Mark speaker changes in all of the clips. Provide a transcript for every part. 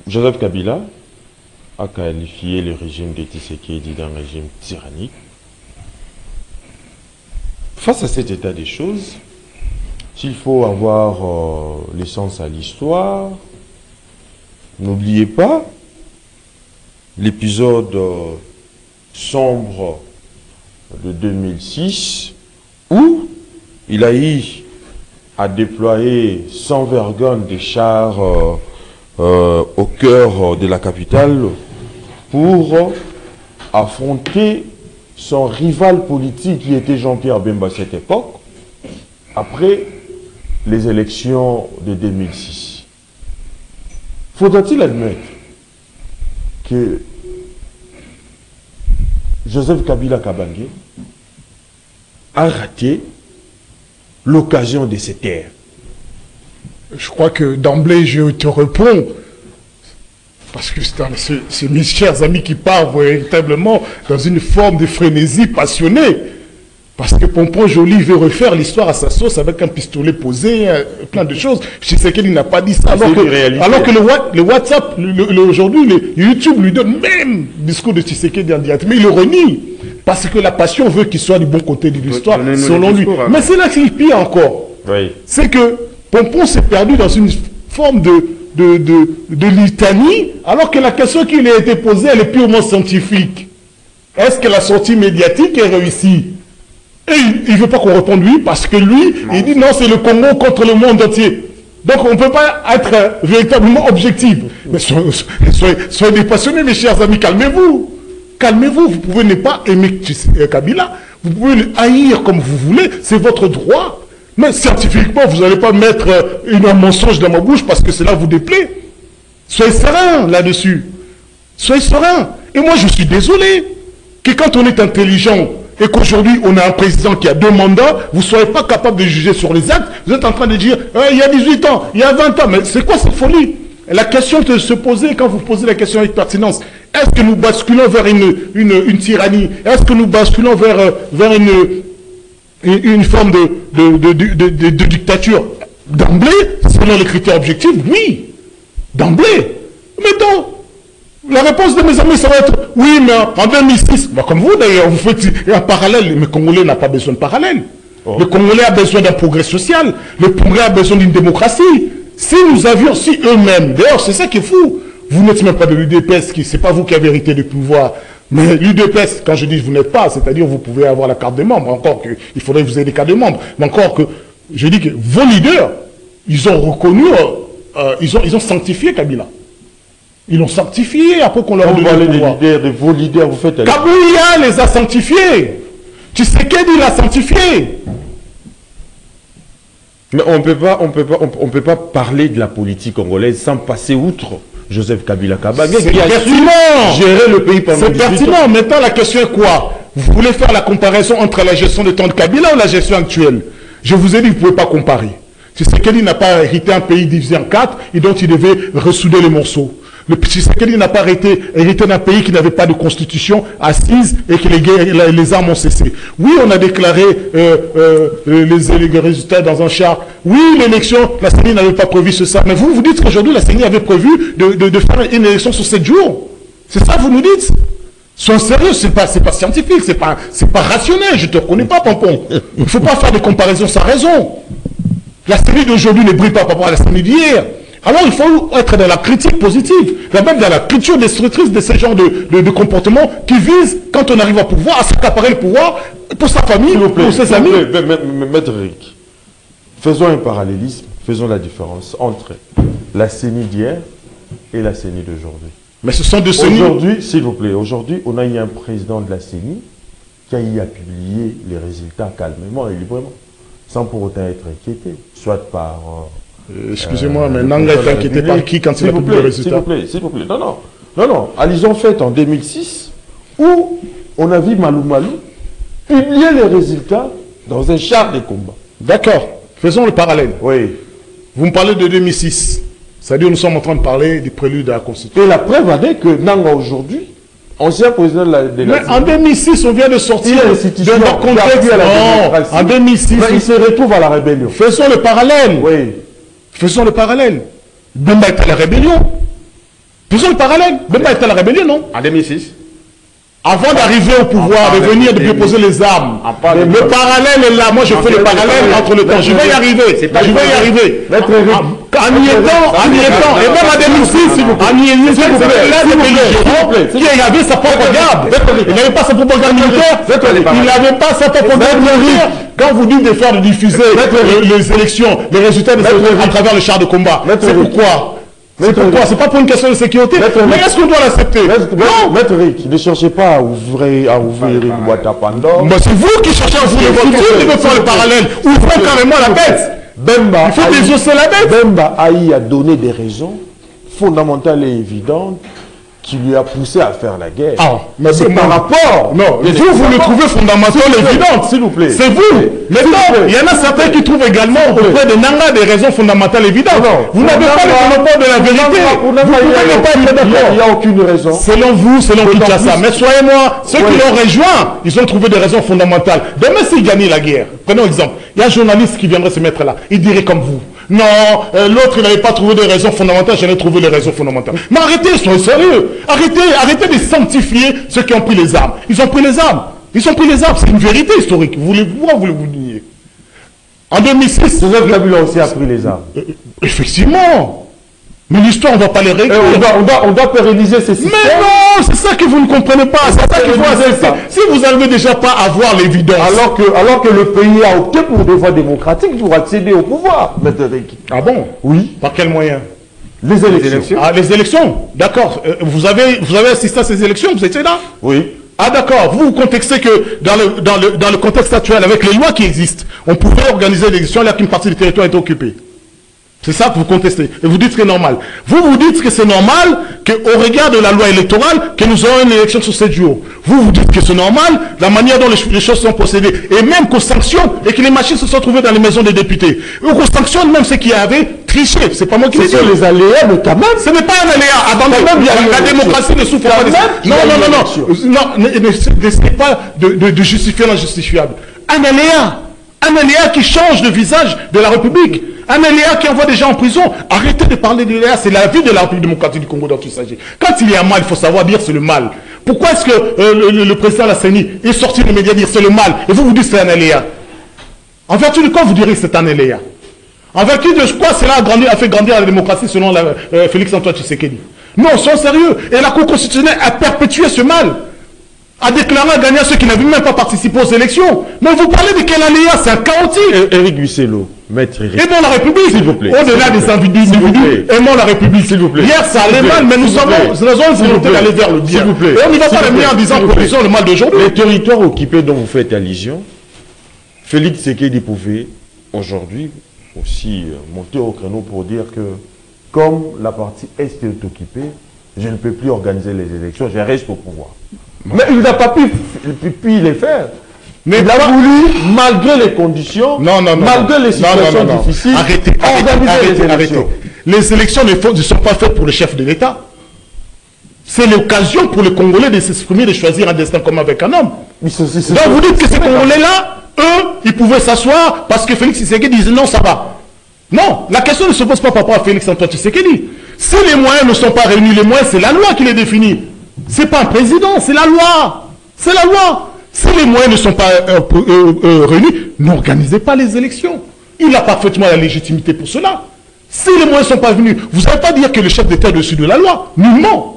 Speaker 1: Joseph Kabila a qualifié le régime de Tshisekedi d'un régime tyrannique. Face à cet état des choses, s'il faut avoir l'essence à l'histoire, n'oubliez pas l'épisode sombre de 2006 où il a eu à déployer sans vergogne des chars au cœur de la capitale pour affronter son rival politique qui était Jean-Pierre Bemba à cette époque, après les élections de 2006. Faudra-t-il admettre que Joseph Kabila Kabange a raté l'occasion de se taire?
Speaker 2: Je crois que d'emblée, je te réponds, parce que c'est mes chers amis qui parlent véritablement dans une forme de frénésie passionnée. Parce que Pompon Joli veut refaire l'histoire à sa sauce avec un pistolet posé, plein de choses. Je sais qu'il n'a pas dit ça. Alors que le WhatsApp, aujourd'hui, le YouTube lui donne même le discours de Tshisekedi en direct. Mais il le renie. Parce que la passion veut qu'il soit du bon côté de l'histoire, selon lui. Mais c'est là qu'il pire encore.
Speaker 1: Oui.
Speaker 2: C'est que Pompon s'est perdu dans une forme de litanie, alors que la question qui lui a été posée, elle est purement scientifique. Est-ce que la sortie médiatique est réussie? Et il ne veut pas qu'on réponde lui, parce que lui, il dit non, c'est le Congo contre le monde entier. Donc on ne peut pas être véritablement objectif. Mais soyez des passionnés, mes chers amis, calmez-vous. Calmez-vous, vous pouvez ne pas aimer Kabila, vous pouvez le haïr comme vous voulez, c'est votre droit. Mais scientifiquement, vous n'allez pas mettre un mensonge dans ma bouche parce que cela vous déplaît. Soyez serein là-dessus. Soyez serein. Et moi, je suis désolé que quand on est intelligent et qu'aujourd'hui, on a un président qui a 2 mandats, vous ne soyez pas capable de juger sur les actes. Vous êtes en train de dire, il y a 18 ans, il y a 20 ans. Mais c'est quoi cette folie? Et la question de se poser, quand vous posez la question avec pertinence, est-ce que nous basculons vers une tyrannie? Est-ce que nous basculons vers une forme de dictature? D'emblée, selon les critères objectifs, oui. D'emblée. Mais donc, la réponse de mes amis, ça va être oui, mais en 2006, bah comme vous d'ailleurs, vous faites un parallèle. Mais le Congolais n'a pas besoin de parallèle. Oh. Le Congolais a besoin d'un progrès social. Le Congolais a besoin d'une démocratie. Si nous avions, si eux-mêmes, d'ailleurs, c'est ça qui est fou. Vous n'êtes même pas de l'UDPS, c'est pas vous qui avez hérité du pouvoir. Mais l'UDPS, quand je dis vous n'êtes pas, c'est-à-dire vous pouvez avoir la carte de membre, encore qu'il faudrait que vous ayez des cartes de membre, mais encore que, je dis que vos leaders, ils ont reconnu, ils ont sanctifié Kabila. Ils l'ont sanctifié après qu'on leur a donné le pouvoir.
Speaker 1: De vos leaders, vous faites...
Speaker 2: Kabila les a sanctifiés. Tshisekedi l'a sanctifié.
Speaker 1: Mais on peut pas parler de la politique congolaise sans passer outre Joseph Kabila Kabange qui a géré le pays pendant 18 ans.
Speaker 2: C'est pertinent. Maintenant, la question est quoi? Vous voulez faire la comparaison entre la gestion de temps de Kabila ou la gestion actuelle? Je vous ai dit, vous ne pouvez pas comparer. Tshisekedi n'a pas hérité un pays divisé en 4 et dont il devait ressouder les morceaux. Le Tshisekedi n'a pas hérité d'un pays qui n'avait pas de constitution assise et que les armes ont cessé. Oui, on a déclaré les résultats dans un char. Oui, l'élection, la CENI n'avait pas prévu ça. Mais vous dites qu'aujourd'hui, la CENI avait prévu de faire une élection sur 7 jours. C'est ça que vous nous dites? Sois sérieux, c'est pas scientifique, c'est pas rationnel. Je ne te reconnais pas, Pompon. Il ne faut pas faire des comparaisons sans raison. La CENI d'aujourd'hui ne brille pas par rapport à la CENI d'hier. Alors il faut être dans la critique positive, même dans la culture destructrice de ce genre de comportement qui vise, quand on arrive au pouvoir, à s'accaparer le pouvoir pour sa famille, pour ses amis.
Speaker 1: Maître Rick, faisons un parallélisme, faisons la différence entre la CENI d'hier et la CENI d'aujourd'hui.
Speaker 2: Mais ce sont deux CENI.
Speaker 1: Aujourd'hui, s'il vous plaît, aujourd'hui, on a eu un président de la CENI qui a eu à publier les résultats calmement et librement, sans pour autant être inquiété, soit par...
Speaker 2: Excusez-moi, mais Nanga est inquiété par qui quand il a publié les résultats?
Speaker 1: S'il vous plaît, non. Ils ont fait en 2006, où on a vu Malou publier les résultats dans un char de combat.
Speaker 2: D'accord, faisons le parallèle.
Speaker 1: Oui.
Speaker 2: Vous me parlez de 2006, c'est-à-dire nous sommes en train de parler du prélude à la Constitution.
Speaker 1: Et la preuve en est que Nanga aujourd'hui, ancien président de la...
Speaker 2: Mais en 2006, on vient de sortir de notre contexte. Non, en 2006...
Speaker 1: Mais il se retrouve à la rébellion.
Speaker 2: Faisons le parallèle.
Speaker 1: Oui.
Speaker 2: Faisons le parallèle. Bemba est à la rébellion. Faisons le parallèle. Bemba était à la rébellion, non?
Speaker 3: En 2006.
Speaker 2: Avant d'arriver au pouvoir, de venir, de déposer les armes. Le parallèle est là. Moi, je fais le parallèle entre le temps. Je vais y arriver. Je vais y arriver. En y étant, et même en 2006, en y étant, qui avait sa propre garde. Il n'avait pas sa propre garde militaire. Il n'avait pas sa propre garde militaire. Quand vous dites de faire, de diffuser les élections, les résultats des élections à travers le char de combat, c'est pourquoi? C'est pourquoi? C'est pas pour une question de sécurité. Mais est-ce qu'on doit l'accepter?
Speaker 1: Non. Maître Rick, ne cherchez pas à ouvrir une boîte à Pandore.
Speaker 2: Mais c'est vous qui cherchez à ouvrir votre boîte. Vous devez faire le parallèle. Ouvrons carrément la bête.
Speaker 1: Bemba,
Speaker 2: il faut désosser la bête.
Speaker 1: Bemba Aïe a donné des raisons fondamentales et évidentes qui lui a poussé à faire la guerre.
Speaker 2: Ah, mais
Speaker 1: c'est par rapport.
Speaker 2: Non, mais vous le trouvez fondamental et évident.
Speaker 1: S'il vous plaît.
Speaker 2: C'est vous. Maintenant, il y en a certains qui trouvent également auprès de Nanga des raisons fondamentales évidentes. Vous n'avez pas le monopole de la vérité. Vous ne pouvez pas être d'accord.
Speaker 1: Il n'y a aucune raison.
Speaker 2: Selon vous, selon Kinshasa. Mais soyez-moi, ceux qui l'ont rejoint, ils ont trouvé des raisons fondamentales. Demain, s'ils gagnaient la guerre, prenons exemple, il y a un journaliste qui viendrait se mettre là. Il dirait comme vous. Non, l'autre, il n'avait pas trouvé des raisons fondamentales, j'en ai trouvé les raisons fondamentales. Mais arrêtez, soyez sérieux. Arrêtez de sanctifier ceux qui ont pris les armes. Ils ont pris les armes. Ils ont pris les armes. C'est une vérité historique. Pourquoi voulez-vous nier? En 2006...
Speaker 1: Joseph Kabila aussi a pris les armes.
Speaker 2: Effectivement. Mais l'histoire, on ne va pas les régler.
Speaker 1: On doit pérenniser ces systèmes.
Speaker 2: Mais non, c'est ça que vous ne comprenez pas. C'est ça qu'il faut accepter. Si vous n'arrivez déjà pas à voir l'évidence.
Speaker 1: Alors que le pays a opté pour des voies démocratiques pour accéder au pouvoir, Maître Rick.
Speaker 2: Ah bon?
Speaker 1: Oui.
Speaker 2: Par quel moyen?
Speaker 1: Les élections.
Speaker 2: Ah, les élections. D'accord. Vous avez assisté à ces élections? Vous étiez là?
Speaker 1: Oui.
Speaker 2: Ah d'accord, vous contextez que dans le contexte actuel, avec les lois qui existent, on pouvait organiser des élections là qu'une partie du territoire était occupée. C'est ça que vous contestez. Et vous dites que c'est normal. Vous dites que c'est normal qu'au regard de la loi électorale, que nous aurons une élection sur 7 jours. Vous dites que c'est normal, la manière dont les choses sont procédées. Et même qu'on sanctionne et que les machines se sont trouvées dans les maisons des députés. Ou qu'on sanctionne même ceux qui avaient triché. C'est pas moi qui le dis.
Speaker 1: Ce sont les aléas, mais quand même.
Speaker 2: Ce n'est pas un aléa. Attendez, la démocratie ne souffre pas de ça. Non, n'essayez pas de justifier l'injustifiable. Un aléa qui change le visage de la République. Un aléa qui envoie des gens en prison. Arrêtez de parler de l'aléa, c'est la vie de la République démocratique du Congo dont il s'agit. Quand il y a un mal, il faut savoir dire c'est le mal. Pourquoi est-ce que le président Lasseni est sorti des médias dire c'est le mal et vous dites c'est un aléa? En vertu de quoi vous direz que c'est un aléa? En vertu de quoi cela a fait grandir la démocratie selon Félix Antoine Tshisekedi? Non, soyons sérieux. Et la Cour constitutionnelle a perpétué ce mal. A déclaré un gagnant ceux qui n'avaient même pas participé aux élections. Mais vous parlez de quel aléa? C'est un chaotique.
Speaker 1: Éric Buisselot, maître Éric.
Speaker 2: Aimons la République.
Speaker 1: S'il vous plaît.
Speaker 2: Au-delà des individus, aimons la République.
Speaker 1: S'il vous plaît.
Speaker 2: Hier, ça allait mal, mais nous avons une volonté d'aller vers le bien.
Speaker 1: S'il vous plaît.
Speaker 2: Et on n'y va pas le bien en disant produisons le mal d'aujourd'hui.
Speaker 1: Les territoires occupés dont vous faites allusion, Félix Tshisekedi pouvait aujourd'hui aussi monter au créneau pour dire que comme la partie Est est occupée, je ne peux plus organiser les élections, je reste au pouvoir. Mais il n'a pas pu les faire. Mais il a voulu, malgré les conditions, malgré les situations difficiles, organiser les élections.
Speaker 2: Les élections ne sont pas faites pour le chef de l'État. C'est l'occasion pour les Congolais de s'exprimer, de choisir un destin commun avec un homme. Donc vous dites que ces Congolais-là, eux, ils pouvaient s'asseoir parce que Félix Tshisekedi disait non, ça va. Non, la question ne se pose pas par rapport à Félix Antoine Tshisekedi. Si les moyens ne sont pas réunis, les moyens, c'est la loi qui les définit. C'est pas un président, c'est la loi. C'est la loi. Si les moyens ne sont pas réunis, n'organisez pas les élections. Il a parfaitement la légitimité pour cela. Si les moyens ne sont pas venus, vous n'allez pas dire que le chef d'État est au-dessus de la loi. Nullement.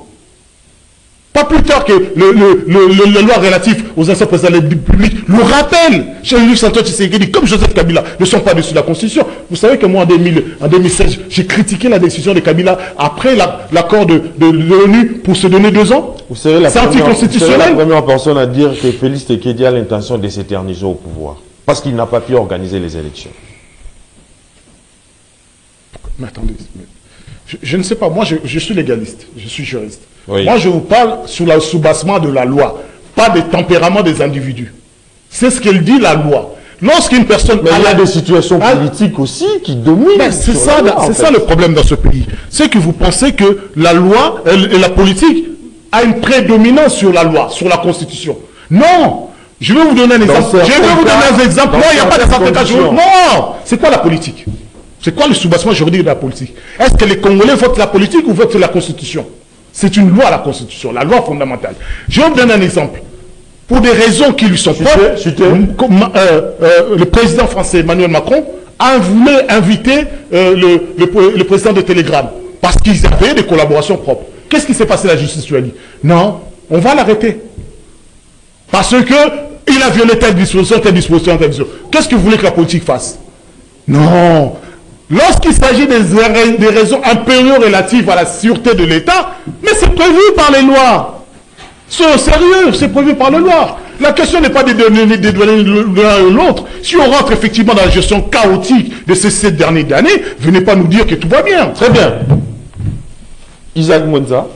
Speaker 2: Pas plus tard que la loi relative aux instances présidentielles publiques le rappelle. Chez Félix Antoine Tshisekedi, comme Joseph Kabila, ne sont pas dessus de la Constitution. Vous savez que moi, en 2016, j'ai critiqué la décision de Kabila après l'accord de l'ONU pour se donner 2 ans.
Speaker 1: C'est anticonstitutionnel. La première personne à dire que Félix Tshisekedi a l'intention de s'éterniser au pouvoir. Parce qu'il n'a pas pu organiser les élections.
Speaker 2: Mais attendez, je ne sais pas, moi je suis légaliste, je suis juriste.
Speaker 1: Oui.
Speaker 2: Moi je vous parle sous le soubassement de la loi, pas des tempéraments des individus. C'est ce qu'elle dit la loi. Lorsqu'une personne...
Speaker 1: Mais il y a des situations politiques aussi qui dominent.
Speaker 2: C'est ça le problème dans ce pays. C'est que vous pensez que la loi et la politique a une prédominance sur la loi, sur la Constitution. Non. Je vais vous donner un exemple. Non, il n'y a pas de certains. Non. C'est quoi la politique? C'est quoi le soubassement juridique de la politique? Est-ce que les Congolais votent la politique ou votent la Constitution? C'est une loi, la Constitution, la loi fondamentale. Je vais vous donner un exemple. Pour des raisons qui lui sont propres, le président français Emmanuel Macron a voulu inviter le président de Telegram parce qu'ils avaient des collaborations propres. Qu'est-ce qui s'est passé? La justice lui a dit non, on va l'arrêter. Parce qu'il a violé telle disposition, telle disposition, telle disposition. Qu'est-ce que vous voulez que la politique fasse? Non. Lorsqu'il s'agit des raisons impérieuses relatives à la sûreté de l'État, mais c'est prévu par les lois. C'est au sérieux, c'est prévu par les lois. La question n'est pas de donner l'un ou l'autre. Si on rentre effectivement dans la gestion chaotique de ces 7 dernières années, venez pas nous dire que tout va bien.
Speaker 1: Très bien. Isaac Mwenza.